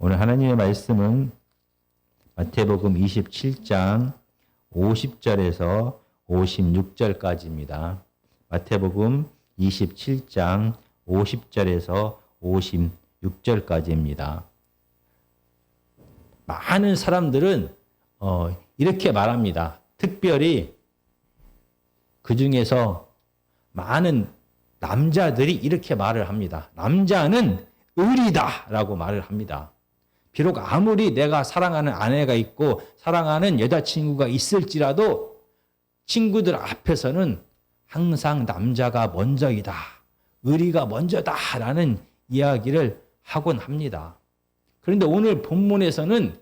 오늘 하나님의 말씀은 마태복음 27장 50절에서 56절까지입니다. 마태복음 27장 50절에서 56절까지입니다. 많은 사람들은 이렇게 말합니다. 특별히 그 중에서 많은 남자들이 이렇게 말을 합니다. 남자는 의리다 라고 말을 합니다. 비록 아무리 내가 사랑하는 아내가 있고 사랑하는 여자친구가 있을지라도 친구들 앞에서는 항상 남자가 먼저이다. 의리가 먼저다 라는 이야기를 하곤 합니다. 그런데 오늘 본문에서는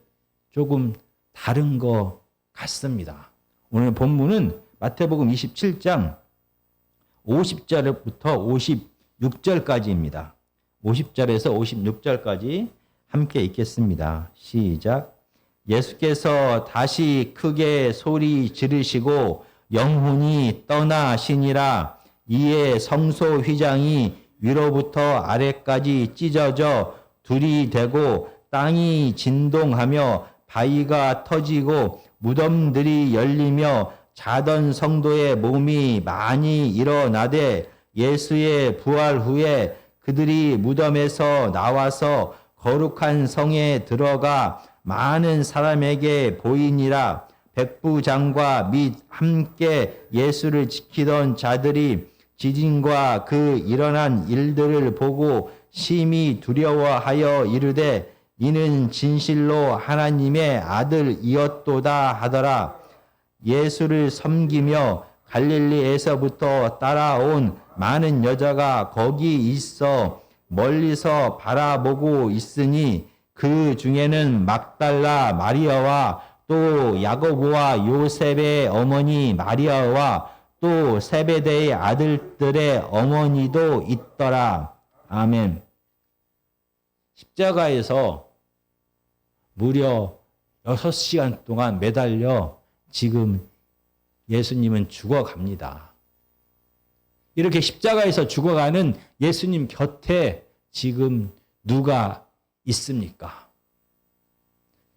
조금 다른 것 같습니다. 오늘 본문은 마태복음 27장 50절부터 56절까지입니다. 50절에서 56절까지 함께 읽겠습니다. 시작. 예수께서 다시 크게 소리 지르시고 영혼이 떠나시니라. 이에 성소 휘장이 위로부터 아래까지 찢어져 둘이 되고 땅이 진동하며 바위가 터지고 무덤들이 열리며 자던 성도의 몸이 많이 일어나되 예수의 부활 후에 그들이 무덤에서 나와서 거룩한 성에 들어가 많은 사람에게 보이니라. 백부장과 및 함께 예수를 지키던 자들이 지진과 그 일어난 일들을 보고 심히 두려워하여 이르되 이는 진실로 하나님의 아들이었도다 하더라. 예수를 섬기며 갈릴리에서부터 따라온 많은 여자가 거기 있어 멀리서 바라보고 있으니 그 중에는 막달라 마리아와 또 야고보와 요셉의 어머니 마리아와 또 세베대의 아들들의 어머니도 있더라. 아멘. 십자가에서 무려 6시간 동안 매달려 지금 예수님은 죽어갑니다. 이렇게 십자가에서 죽어가는 예수님 곁에 지금 누가 있습니까?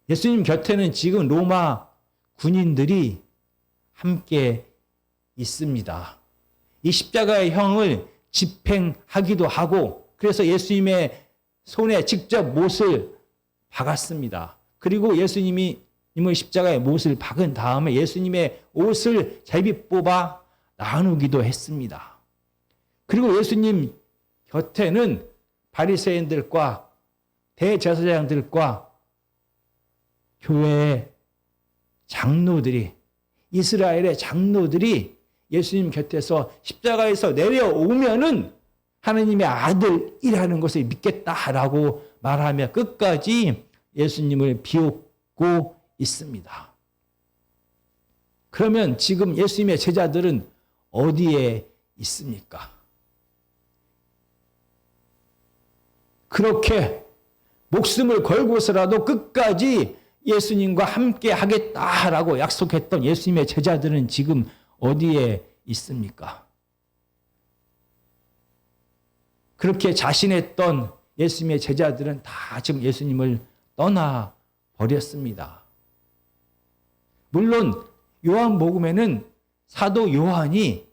예수님 곁에는 지금 로마 군인들이 못하게 있습니다. 이 십자가의 형을 집행하기도 하고 그래서 예수님의 손에 직접 못을 박았습니다. 그리고 예수님의 십자가에 못을 박은 다음에 예수님의 옷을 제비 뽑아 나누기도 했습니다. 그리고 예수님 곁에는 바리새인들과 대제사장들과 교회의 장로들이 이스라엘의 장로들이 예수님 곁에서 십자가에서 내려오면은 하나님의 아들이라는 것을 믿겠다라고 말하며 끝까지 예수님을 비웃고 있습니다. 그러면 지금 예수님의 제자들은 어디에 있습니까? 그렇게 목숨을 걸고서라도 끝까지 예수님과 함께 하겠다라고 약속했던 예수님의 제자들은 지금 어디에 있습니까? 그렇게 자신했던 예수님의 제자들은 다 지금 예수님을 떠나버렸습니다. 물론 요한복음에는 사도 요한이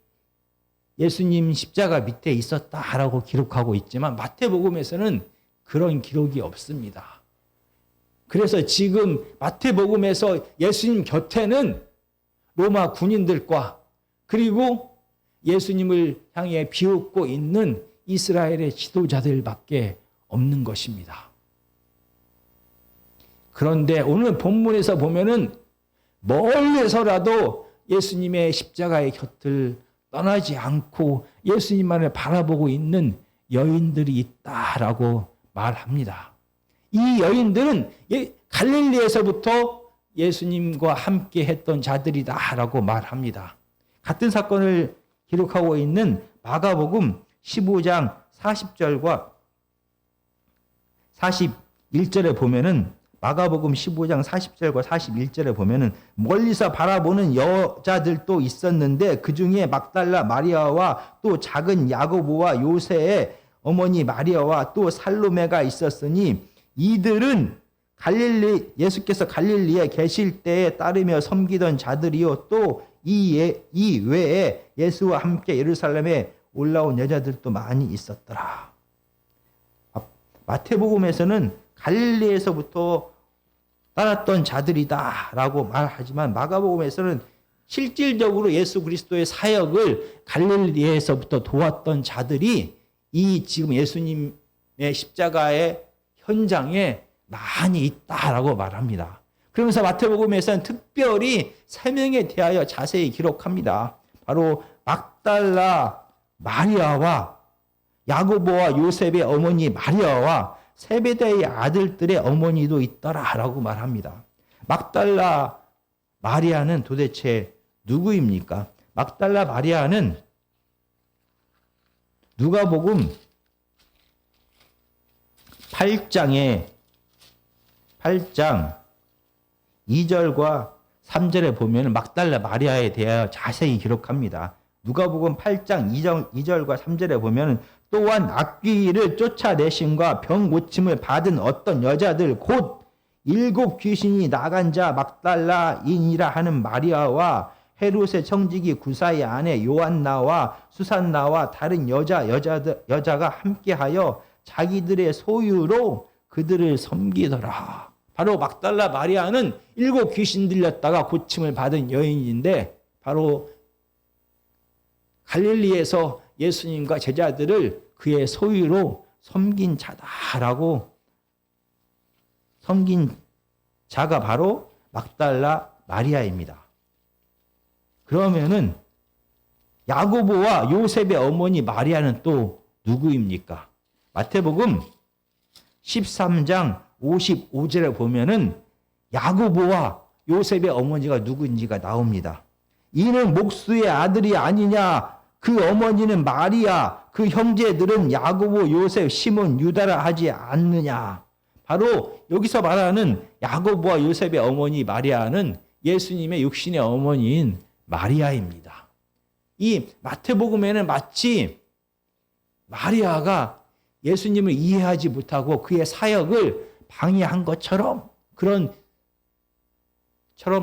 예수님 십자가 밑에 있었다라고 기록하고 있지만 마태복음에서는 그런 기록이 없습니다. 그래서 지금 마태복음에서 예수님 곁에는 로마 군인들과 그리고 예수님을 향해 비웃고 있는 이스라엘의 지도자들밖에 없는 것입니다. 그런데 오늘 본문에서 보면은 멀리서라도 예수님의 십자가의 곁을 떠나지 않고 예수님만을 바라보고 있는 여인들이 있다라고 말합니다. 이 여인들은 갈릴리에서부터 예수님과 함께 했던 자들이다라고 말합니다. 같은 사건을 기록하고 있는 마가복음 15장 40절과 41절에 보면은 마가복음 15장 40절과 41절에 보면은 멀리서 바라보는 여자들도 있었는데 그 중에 막달라 마리아와 또 작은 야고보와 요새의 어머니 마리아와 또 살로메가 있었으니 이들은 예수께서 갈릴리에 계실 때에 따르며 섬기던 자들이요 또 이 외에 예수와 함께 예루살렘에 올라온 여자들도 많이 있었더라. 마태복음에서는 갈릴리에서부터 따랐던 자들이다라고 말하지만 마가복음에서는 실질적으로 예수 그리스도의 사역을 갈릴리에서부터 도왔던 자들이 이 지금 예수님의 십자가의 현장에 많이 있다라고 말합니다. 그러면서 마태복음에서는 특별히 세 명에 대하여 자세히 기록합니다. 바로 막달라 마리아와 야고보와 요셉의 어머니 마리아와 세베대의 아들들의 어머니도 있더라라고 말합니다. 막달라 마리아는 도대체 누구입니까? 막달라 마리아는 누가복음 8장 2절과 3절에 보면 막달라 마리아에 대하여 자세히 기록합니다. 누가복음 8장 2절과 3절에 보면 또한 악귀를 쫓아내심과 병 고침을 받은 어떤 여자들 곧 7 귀신이 나간 자 막달라인이라 하는 마리아와 헤롯의 청지기 구사의 아내 요한나와 수산나와 다른 여자가 함께하여 자기들의 소유로 그들을 섬기더라. 바로 막달라 마리아는 7 귀신 들렸다가 고침을 받은 여인인데 바로 갈릴리에서 예수님과 제자들을 그의 소유로 섬긴 자가 바로 막달라 마리아입니다. 그러면은 야고보와 요셉의 어머니 마리아는 또 누구입니까? 마태복음 13장 55절에 보면은 야고보와 요셉의 어머니가 누구인지가 나옵니다. 이는 목수의 아들이 아니냐? 그 어머니는 마리아, 그 형제들은 야고보, 요셉, 시몬, 유다라 하지 않느냐? 바로 여기서 말하는 야고보와 요셉의 어머니 마리아는 예수님의 육신의 어머니인 마리아입니다. 이 마태복음에는 마치 마리아가 예수님을 이해하지 못하고 그의 사역을 방해한 것처럼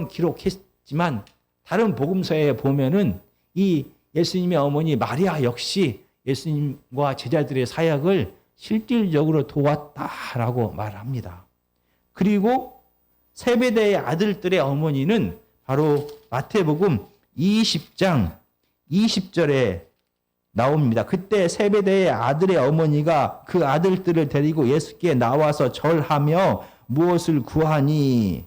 기록했지만 다른 복음서에 보면은 이 예수님의 어머니 마리아 역시 예수님과 제자들의 사역을 실질적으로 도왔다라고 말합니다. 그리고 세베대의 아들들의 어머니는 바로 마태복음 20장 20절에 나옵니다. 그때 세베대의 아들의 어머니가 그 아들들을 데리고 예수께 나와서 절하며 무엇을 구하니?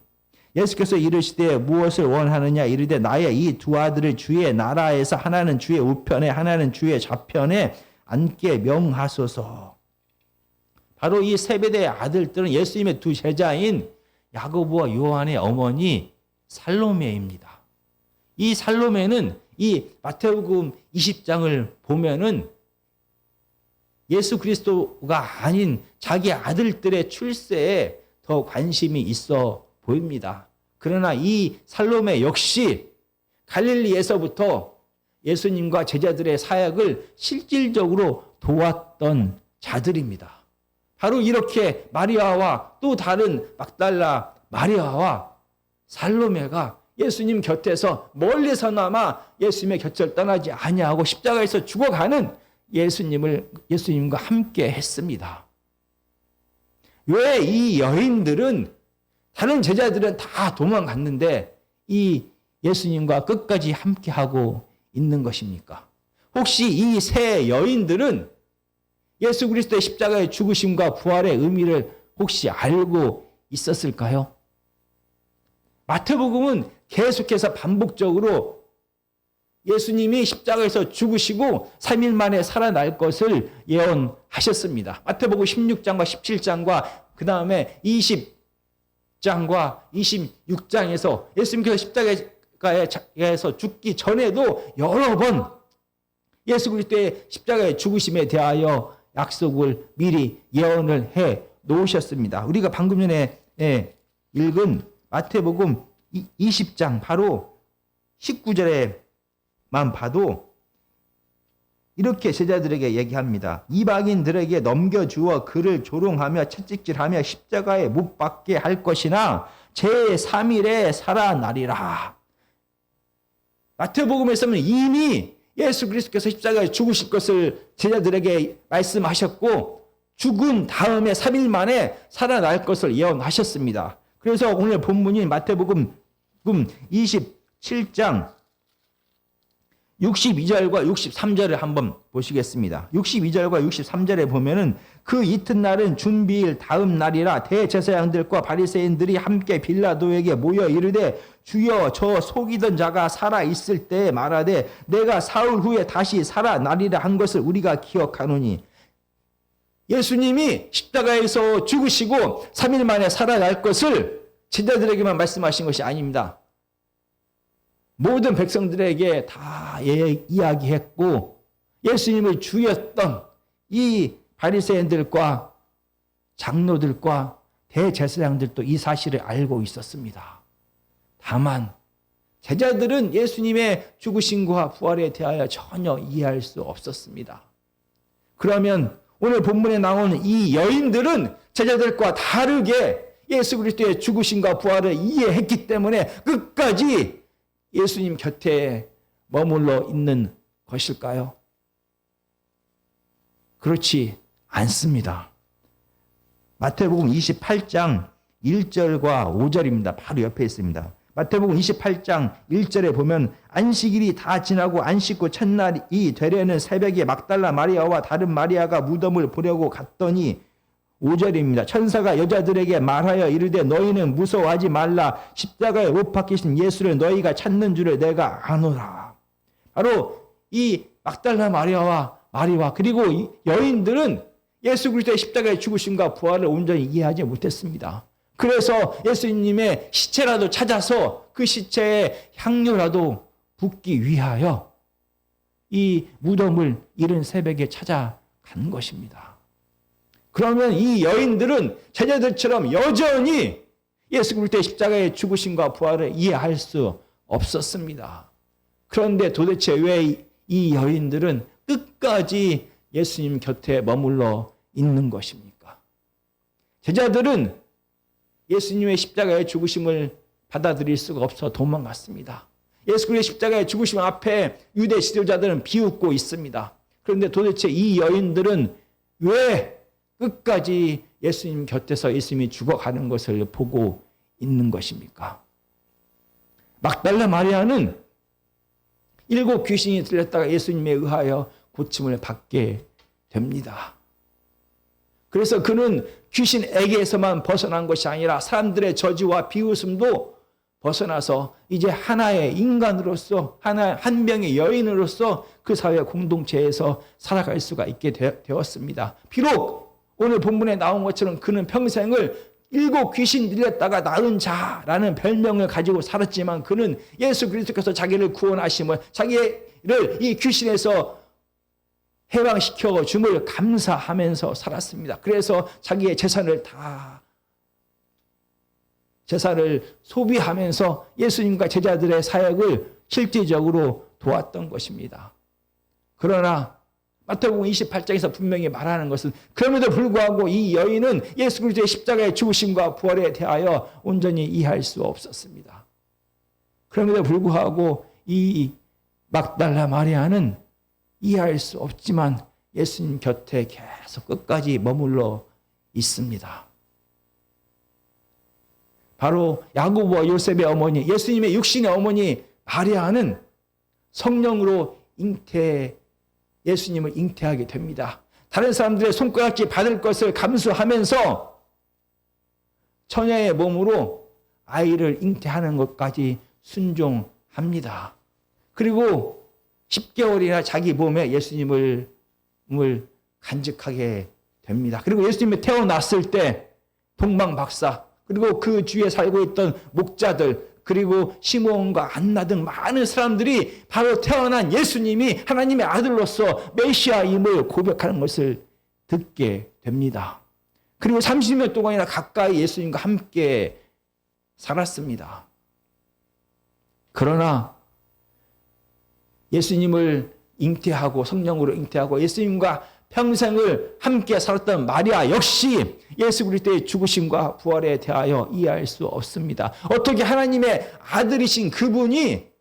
예수께서 이르시되 무엇을 원하느냐? 이르되 나의 이 두 아들을 주의 나라에서 하나는 주의 우편에 하나는 주의 좌편에 앉게 명하소서. 바로 이 세베대의 아들들은 예수님의 두 제자인 야고보와 요한의 어머니 살로메입니다. 이 살로메는 이 마태복음 20장을 보면은 예수 그리스도가 아닌 자기 아들들의 출세에 더 관심이 있어 보입니다. 그러나 이 살로메 역시 갈릴리에서부터 예수님과 제자들의 사역을 실질적으로 도왔던 자들입니다. 바로 이렇게 마리아와 또 다른 막달라 마리아와 살로메가 예수님 곁에서 멀리서나마 예수님의 곁을 떠나지 아니하고 십자가에서 죽어가는 예수님과 함께 했습니다. 왜 이 여인들은 다른 제자들은 다 도망갔는데 이 예수님과 끝까지 함께하고 있는 것입니까? 혹시 이 세 여인들은 예수 그리스도의 십자가의 죽으심과 부활의 의미를 혹시 알고 있었을까요? 마태복음은 계속해서 반복적으로 예수님이 십자가에서 죽으시고 3일 만에 살아날 것을 예언하셨습니다. 마태복음 16장과 17장과 그 다음에 20장과 26장에서 예수님께서 십자가에서 죽기 전에도 여러 번 예수 그리스도의 십자가의 죽으심에 대하여 약속을 미리 예언을 해 놓으셨습니다. 우리가 방금 전에 읽은 마태복음 20장 바로 19절에만 봐도 이렇게 제자들에게 얘기합니다. 이방인들에게 넘겨주어 그를 조롱하며 채찍질하며 십자가에 못 박게 할 것이나 제3일에 살아나리라. 마태복음에서는 이미 예수 그리스도께서 십자가에 죽으실 것을 제자들에게 말씀하셨고 죽은 다음에 3일 만에 살아날 것을 예언하셨습니다. 그래서 오늘 본문인 마태복음 27장 62절과 63절을 한번 보시겠습니다. 62절과 63절에 보면은 그 이튿날은 준비일 다음 날이라 대제사장들과 바리새인들이 함께 빌라도에게 모여 이르되 주여 저 속이던 자가 살아 있을 때에 말하되 내가 사흘 후에 다시 살아나리라 한 것을 우리가 기억하노니. 예수님이 십자가에서 죽으시고 3일 만에 살아날 것을 제자들에게만 말씀하신 것이 아닙니다. 모든 백성들에게 다 이야기했고 예수님의 주였던 이 바리새인들과 장로들과 대제사장들도 이 사실을 알고 있었습니다. 다만 제자들은 예수님의 죽으심과 부활에 대하여 전혀 이해할 수 없었습니다. 그러면 오늘 본문에 나오는 이 여인들은 제자들과 다르게 예수 그리스도의 죽으심과 부활을 이해했기 때문에 끝까지 예수님 곁에 머물러 있는 것일까요? 그렇지 않습니다. 마태복음 28장 1절과 5절입니다. 바로 옆에 있습니다. 마태복음 28장 1절에 보면 안식일이 다 지나고 안식 후 첫날이 되려는 새벽에 막달라 마리아와 다른 마리아가 무덤을 보려고 갔더니 5절입니다. 천사가 여자들에게 말하여 이르되 너희는 무서워하지 말라. 십자가에 못 박히신 예수를 너희가 찾는 줄을 내가 아노라. 바로 이 막달라 마리아와 그리고 이 여인들은 예수 그리스도의 십자가의 죽으심과 부활을 온전히 이해하지 못했습니다. 그래서 예수님의 시체라도 찾아서 그 시체에 향료라도 붓기 위하여 이 무덤을 이른 새벽에 찾아간 것입니다. 그러면 이 여인들은 제자들처럼 여전히 예수 그리스도의 십자가의 죽으심과 부활을 이해할 수 없었습니다. 그런데 도대체 왜 이 여인들은 끝까지 예수님 곁에 머물러 있는 것입니까? 제자들은 예수님의 십자가의 죽으심을 받아들일 수가 없어 도망갔습니다. 예수 그리스도의 십자가의 죽으심 앞에 유대 지도자들은 비웃고 있습니다. 그런데 도대체 이 여인들은 왜 끝까지 예수님 곁에서 예수님이 죽어가는 것을 보고 있는 것입니까? 막달라 마리아는 7 귀신이 들렸다가 예수님에 의하여 고침을 받게 됩니다. 그래서 그는 귀신에게서만 벗어난 것이 아니라 사람들의 저주와 비웃음도 벗어나서 이제 하나의 인간으로서 한 명의 여인으로서 그 사회 공동체에서 살아갈 수가 있게 되었습니다. 비록 오늘 본문에 나온 것처럼 그는 평생을 7 귀신 들렸다가 나은 자라는 별명을 가지고 살았지만 그는 예수 그리스도께서 자기를 구원하심을 자기를 이 귀신에서 해방시켜 줌을 감사하면서 살았습니다. 그래서 자기의 재산을 소비하면서 예수님과 제자들의 사역을 실질적으로 도왔던 것입니다. 그러나 마태복음 28장에서 분명히 말하는 것은 그럼에도 불구하고 이 여인은 예수 그리스도의 십자가의 죽으심과 부활에 대하여 온전히 이해할 수 없었습니다. 그럼에도 불구하고 이 막달라 마리아는 이해할 수 없지만 예수님 곁에 계속 끝까지 머물러 있습니다. 바로 야고보와 요셉의 어머니, 예수님의 육신의 어머니 마리아는 성령으로 예수님을 잉태하게 됩니다. 다른 사람들의 손가락질 받을 것을 감수하면서 처녀의 몸으로 아이를 잉태하는 것까지 순종합니다. 그리고 10개월이나 자기 몸에 예수님을 간직하게 됩니다. 그리고 예수님이 태어났을 때 동방박사 그리고 그 주위에 살고 있던 목자들 그리고 시몬과 안나 등 많은 사람들이 바로 태어난 예수님이 하나님의 아들로서 메시아임을 고백하는 것을 듣게 됩니다. 그리고 30년 동안이나 가까이 예수님과 함께 살았습니다. 그러나 예수님을 잉태하고 성령으로 잉태하고 예수님과 평생을 함께 살았던 마리아 역시 예수 그리스도의 죽으심과 부활에 대하여 이해할 수 없습니다. 어떻게 하나님의 아들이신 그분이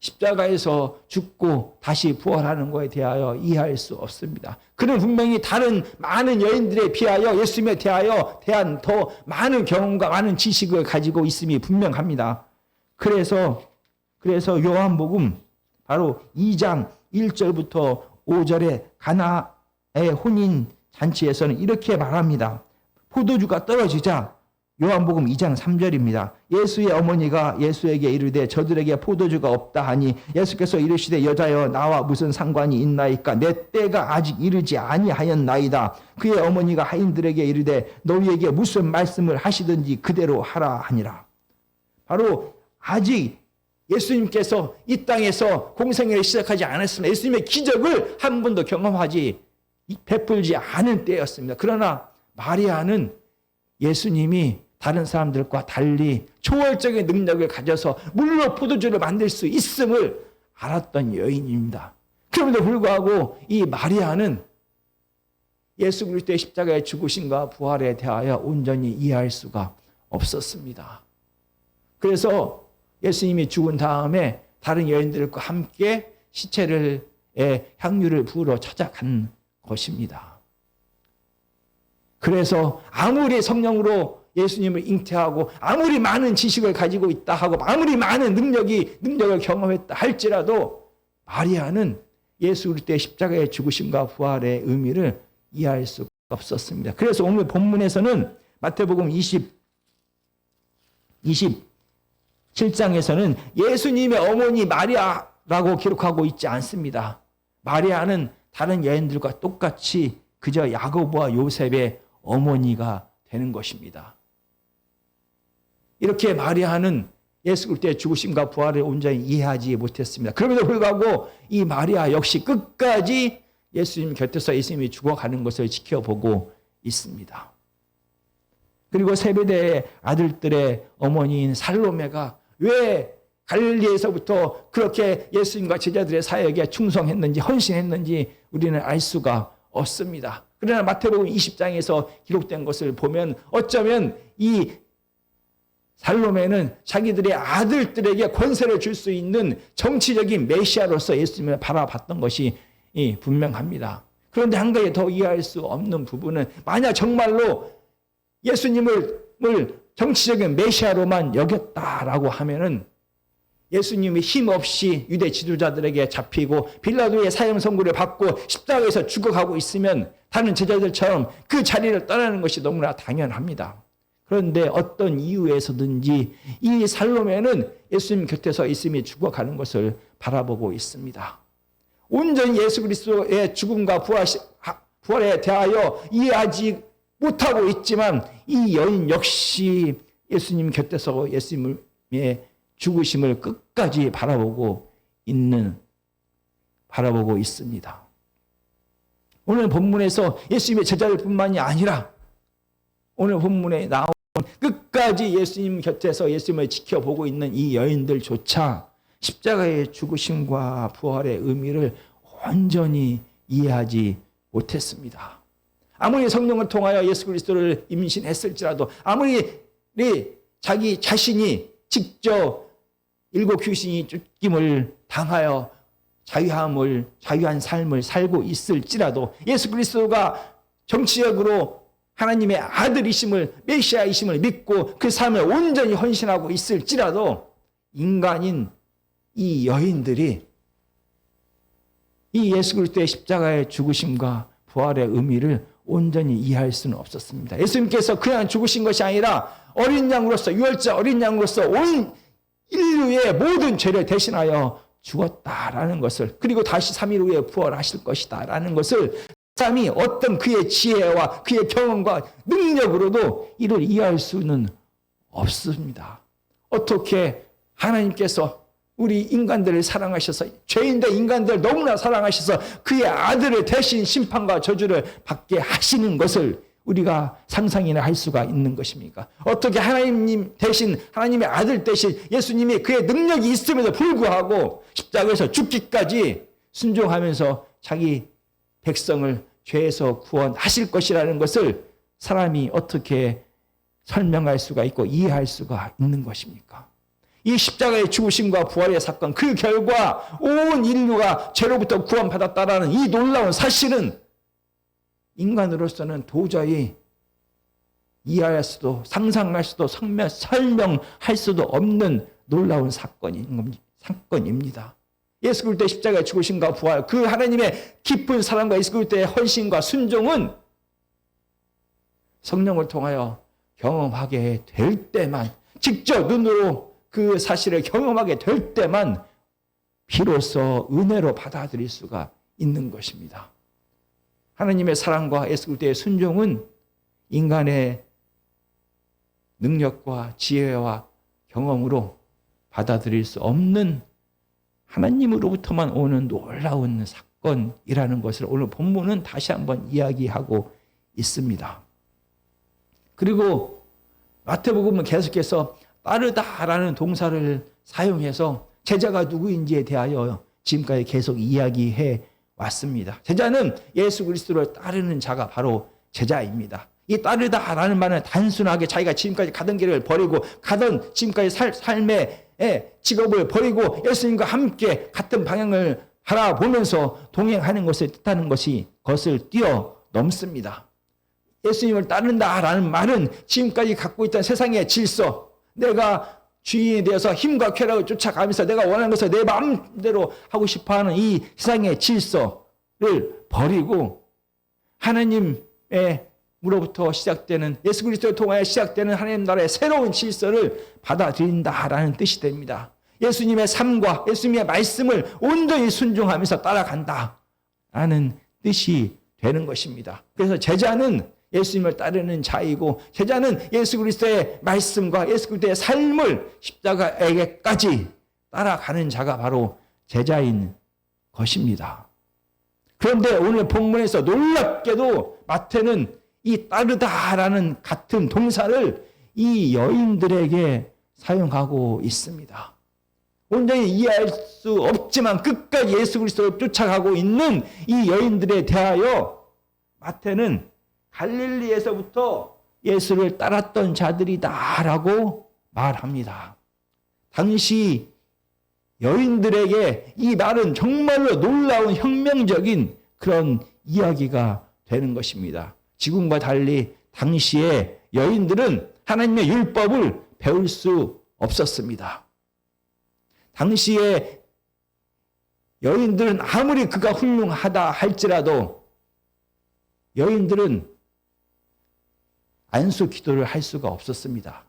십자가에서 죽고 다시 부활하는 것에 대하여 이해할 수 없습니다. 그는 분명히 다른 많은 여인들에 비하여 예수님에 대한 더 많은 경험과 많은 지식을 가지고 있음이 분명합니다. 그래서 요한복음 바로 2장 1절부터 5절에 가나의 혼인 잔치에서는 이렇게 말합니다. 포도주가 떨어지자 요한복음 2장 3절입니다. 예수의 어머니가 예수에게 이르되 저들에게 포도주가 없다 하니 예수께서 이르시되 여자여 나와 무슨 상관이 있나이까 내 때가 아직 이르지 아니하였나이다. 그의 어머니가 하인들에게 이르되 너희에게 무슨 말씀을 하시든지 그대로 하라 하니라. 바로 아직 예수님께서 이 땅에서 공생애를 시작하지 않았습니다. 예수님의 기적을 한 번도 경험하지 베풀지 않은 때였습니다. 그러나 마리아는 예수님이 다른 사람들과 달리 초월적인 능력을 가져서 물로 포도주를 만들 수 있음을 알았던 여인입니다. 그럼에도 불구하고 이 마리아는 예수 그리스도의 십자가의 죽으심과 부활에 대하여 온전히 이해할 수가 없었습니다. 그래서 예수님이 죽은 다음에 다른 여인들과 함께 시체를 향유를 부으러 찾아간 것입니다. 그래서 아무리 성령으로 예수님을 잉태하고 아무리 많은 지식을 가지고 있다 하고 아무리 많은 능력을 경험했다 할지라도 마리아는 예수 그리스도의 십자가의 죽으심과 부활의 의미를 이해할 수가 없었습니다. 그래서 오늘 본문에서는 마태복음 27장에서는 예수님의 어머니 마리아라고 기록하고 있지 않습니다. 마리아는 다른 여인들과 똑같이 그저 야고보와 요셉의 어머니가 되는 것입니다. 이렇게 마리아는 예수 그리스도의 죽으심과 부활을 온전히 이해하지 못했습니다. 그럼에도 불구하고 이 마리아 역시 끝까지 예수님 곁에서 예수님이 죽어가는 것을 지켜보고 있습니다. 그리고 세베대의 아들들의 어머니인 살로메가 왜 갈릴리에서부터 그렇게 예수님과 제자들의 사역에 충성했는지 헌신했는지 우리는 알 수가 없습니다. 그러나 마태복음 20장에서 기록된 것을 보면 어쩌면 이 살로메는 자기들의 아들들에게 권세를 줄 수 있는 정치적인 메시아로서 예수님을 바라봤던 것이 분명합니다. 그런데 한 가지 더 이해할 수 없는 부분은 만약 정말로 예수님을 정치적인 메시아로만 여겼다라고 하면은 예수님이 힘없이 유대 지도자들에게 잡히고 빌라도의 사형 선고를 받고 십자가에서 죽어가고 있으면 다른 제자들처럼 그 자리를 떠나는 것이 너무나 당연합니다. 그런데 어떤 이유에서든지 이 살로메는 예수님 곁에서 예수님이 죽어가는 것을 바라보고 있습니다. 온전히 예수 그리스도의 죽음과 부활에 대하여 이해하지 못하고 있지만 이 여인 역시 예수님 곁에서 예수님의 죽으심을 끝까지 바라보고 있습니다. 오늘 본문에서 예수님의 제자들뿐만이 아니라 오늘 본문에 나온 끝까지 예수님 곁에서 예수님을 지켜보고 있는 이 여인들조차 십자가의 죽으심과 부활의 의미를 온전히 이해하지 못했습니다. 아무리 성령을 통하여 예수 그리스도를 임신했을지라도 아무리 자기 자신이 직접 일곱 귀신이 쫓김을 당하여 자유한 삶을 살고 있을지라도 예수 그리스도가 정치적으로 하나님의 아들이심을 메시아이심을 믿고 그 삶을 온전히 헌신하고 있을지라도 인간인 이 여인들이 이 예수 그리스도의 십자가의 죽으심과 부활의 의미를 온전히 이해할 수는 없었습니다. 예수님께서 그냥 죽으신 것이 아니라 어린 양으로서 유월절 어린 양으로서 온 인류의 모든 죄를 대신하여 죽었다라는 것을 그리고 다시 3일 후에 부활하실 것이다라는 것을 사람이 어떤 그의 지혜와 그의 경험과 능력으로도 이를 이해할 수는 없습니다. 어떻게 하나님께서 우리 인간들을 사랑하셔서 죄인된 인간들을 너무나 사랑하셔서 그의 아들을 대신 심판과 저주를 받게 하시는 것을 우리가 상상이나 할 수가 있는 것입니까? 어떻게 하나님 대신 하나님의 아들 대신 예수님이 그의 능력이 있음에도 불구하고 십자가에서 죽기까지 순종하면서 자기 백성을 죄에서 구원하실 것이라는 것을 사람이 어떻게 설명할 수가 있고 이해할 수가 있는 것입니까? 이 십자가의 죽으심과 부활의 사건, 그 결과 온 인류가 죄로부터 구원받았다라는 이 놀라운 사실은 인간으로서는 도저히 이해할 수도 상상할 수도 설명할 수도 없는 놀라운 사건입니다. 예수 그리스도의 십자가의 죽으심과 부활, 그 하나님의 깊은 사랑과 예수 그리스도의 헌신과 순종은 성령을 통하여 경험하게 될 때만, 직접 눈으로 그 사실을 경험하게 될 때만 비로소 은혜로 받아들일 수가 있는 것입니다. 하나님의 사랑과 예수 그리스도의 순종은 인간의 능력과 지혜와 경험으로 받아들일 수 없는 하나님으로부터만 오는 놀라운 사건이라는 것을 오늘 본문은 다시 한번 이야기하고 있습니다. 그리고 마태복음은 계속해서 따르다라는 동사를 사용해서 제자가 누구인지에 대하여 지금까지 계속 이야기해 왔습니다. 제자는 예수 그리스도를 따르는 자가 바로 제자입니다. 이 따르다라는 말은 단순하게 자기가 지금까지 가던 길을 버리고 가던 지금까지 삶의 직업을 버리고 예수님과 함께 같은 방향을 바라보면서 동행하는 것을 뜻하는 것을 뛰어넘습니다. 예수님을 따른다라는 말은 지금까지 갖고 있던 세상의 질서, 내가 주인에 대해서 힘과 쾌락을 쫓아가면서 내가 원하는 것을 내 마음대로 하고 싶어하는 이 세상의 질서를 버리고 하나님으로부터 시작되는, 예수 그리스도를 통하여 시작되는 하나님 나라의 새로운 질서를 받아들인다라는 뜻이 됩니다. 예수님의 삶과 예수님의 말씀을 온전히 순종하면서 따라간다라는 뜻이 되는 것입니다. 그래서 제자는 예수님을 따르는 자이고, 제자는 예수 그리스도의 말씀과 예수 그리스도의 삶을 십자가에게까지 따라가는 자가 바로 제자인 것입니다. 그런데 오늘 본문에서 놀랍게도 마태는 이 따르다라는 같은 동사를 이 여인들에게 사용하고 있습니다. 온전히 이해할 수 없지만 끝까지 예수 그리스도를 쫓아가고 있는 이 여인들에 대하여 마태는 갈릴리에서부터 예수를 따랐던 자들이다라고 말합니다. 당시 여인들에게 이 말은 정말로 놀라운 혁명적인 그런 이야기가 되는 것입니다. 지금과 달리 당시의 여인들은 하나님의 율법을 배울 수 없었습니다. 당시의 여인들은 아무리 그가 훌륭하다 할지라도 여인들은 안수 기도를 할 수가 없었습니다.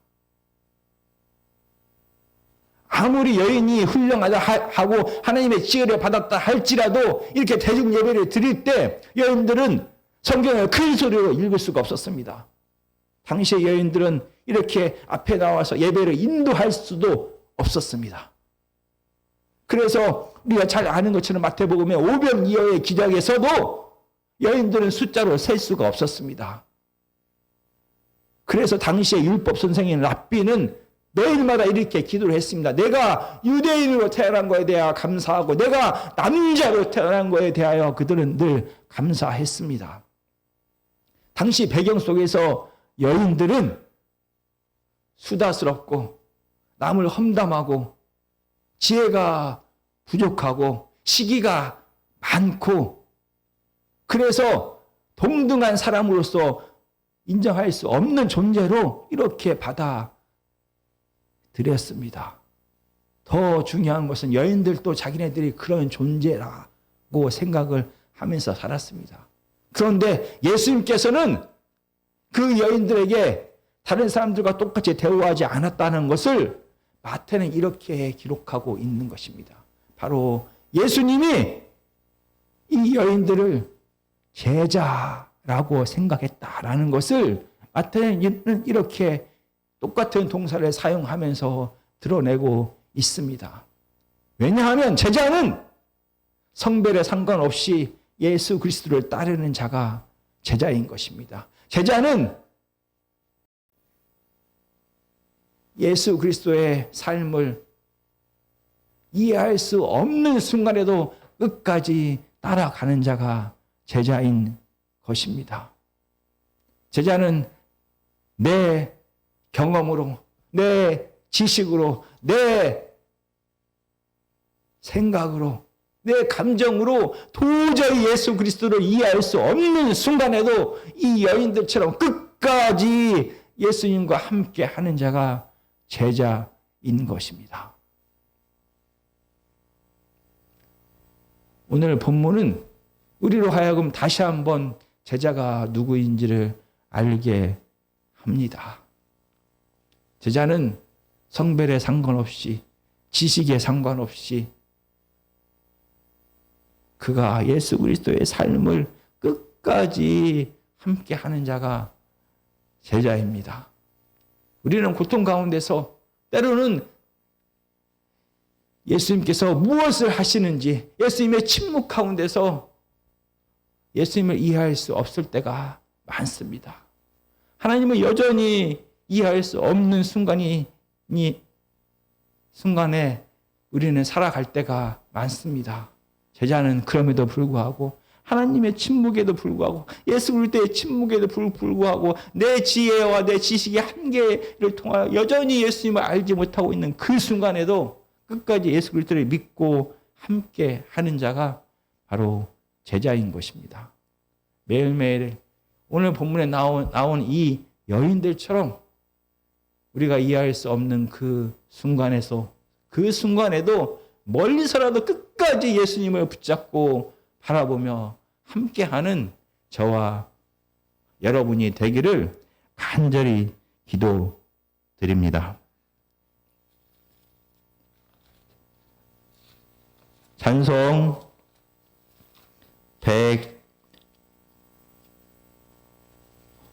아무리 여인이 훌륭하다 하고 하나님의 지혜를 받았다 할지라도 이렇게 대중 예배를 드릴 때 여인들은 성경을 큰 소리로 읽을 수가 없었습니다. 당시의 여인들은 이렇게 앞에 나와서 예배를 인도할 수도 없었습니다. 그래서 우리가 잘 아는 것처럼 마태복음의 오병이어의 기적에서도 여인들은 숫자로 셀 수가 없었습니다. 그래서 당시의 율법 선생인 랍비는 매일마다 이렇게 기도를 했습니다. 내가 유대인으로 태어난 것에 대하여 감사하고 내가 남자로 태어난 것에 대하여 그들은 늘 감사했습니다. 당시 배경 속에서 여인들은 수다스럽고 남을 험담하고 지혜가 부족하고 시기가 많고 그래서 동등한 사람으로서 인정할 수 없는 존재로 이렇게 받아들였습니다. 더 중요한 것은 여인들도 자기네들이 그런 존재라고 생각을 하면서 살았습니다. 그런데 예수님께서는 그 여인들에게 다른 사람들과 똑같이 대우하지 않았다는 것을 마태는 이렇게 기록하고 있는 것입니다. 바로 예수님이 이 여인들을 제자라고 생각했다라는 것을 마태는 이렇게 똑같은 동사를 사용하면서 드러내고 있습니다. 왜냐하면 제자는 성별에 상관없이 예수 그리스도를 따르는 자가 제자인 것입니다. 제자는 예수 그리스도의 삶을 이해할 수 없는 순간에도 끝까지 따라가는 자가 제자인 것입니다. 제자는 내 경험으로, 내 지식으로, 내 생각으로, 내 감정으로 도저히 예수 그리스도를 이해할 수 없는 순간에도 이 여인들처럼 끝까지 예수님과 함께 하는 자가 제자인 것입니다. 오늘 본문은 우리로 하여금 다시 한번 제자가 누구인지를 알게 합니다. 제자는 성별에 상관없이, 지식에 상관없이 그가 예수 그리스도의 삶을 끝까지 함께 하는 자가 제자입니다. 우리는 고통 가운데서 때로는 예수님께서 무엇을 하시는지, 예수님의 침묵 가운데서 예수님을 이해할 수 없을 때가 많습니다. 하나님을 여전히 이해할 수 없는 순간에 우리는 살아갈 때가 많습니다. 제자는 그럼에도 불구하고, 하나님의 침묵에도 불구하고, 예수 그리스도의 침묵에도 불구하고, 내 지혜와 내 지식의 한계를 통하여 여전히 예수님을 알지 못하고 있는 그 순간에도 끝까지 예수 그리스도를 믿고 함께 하는 자가 바로 제자인 것입니다. 매일매일 오늘 본문에 나온 이 여인들처럼 우리가 이해할 수 없는 그 순간에도 멀리서라도 끝까지 예수님을 붙잡고 바라보며 함께하는 저와 여러분이 되기를 간절히 기도드립니다. 찬송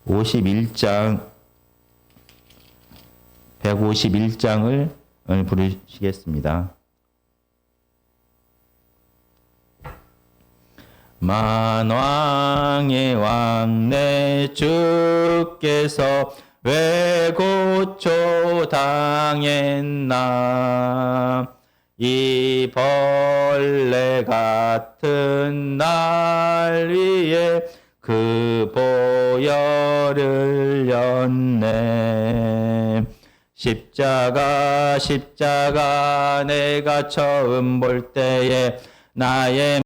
151장을 부르시겠습니다. 만왕의 왕 내 주께서 왜 고초 당했나, 이 벌레 같은 날 위에 그 보혈을 렸네. 십자가 내가 처음 볼 때에 나의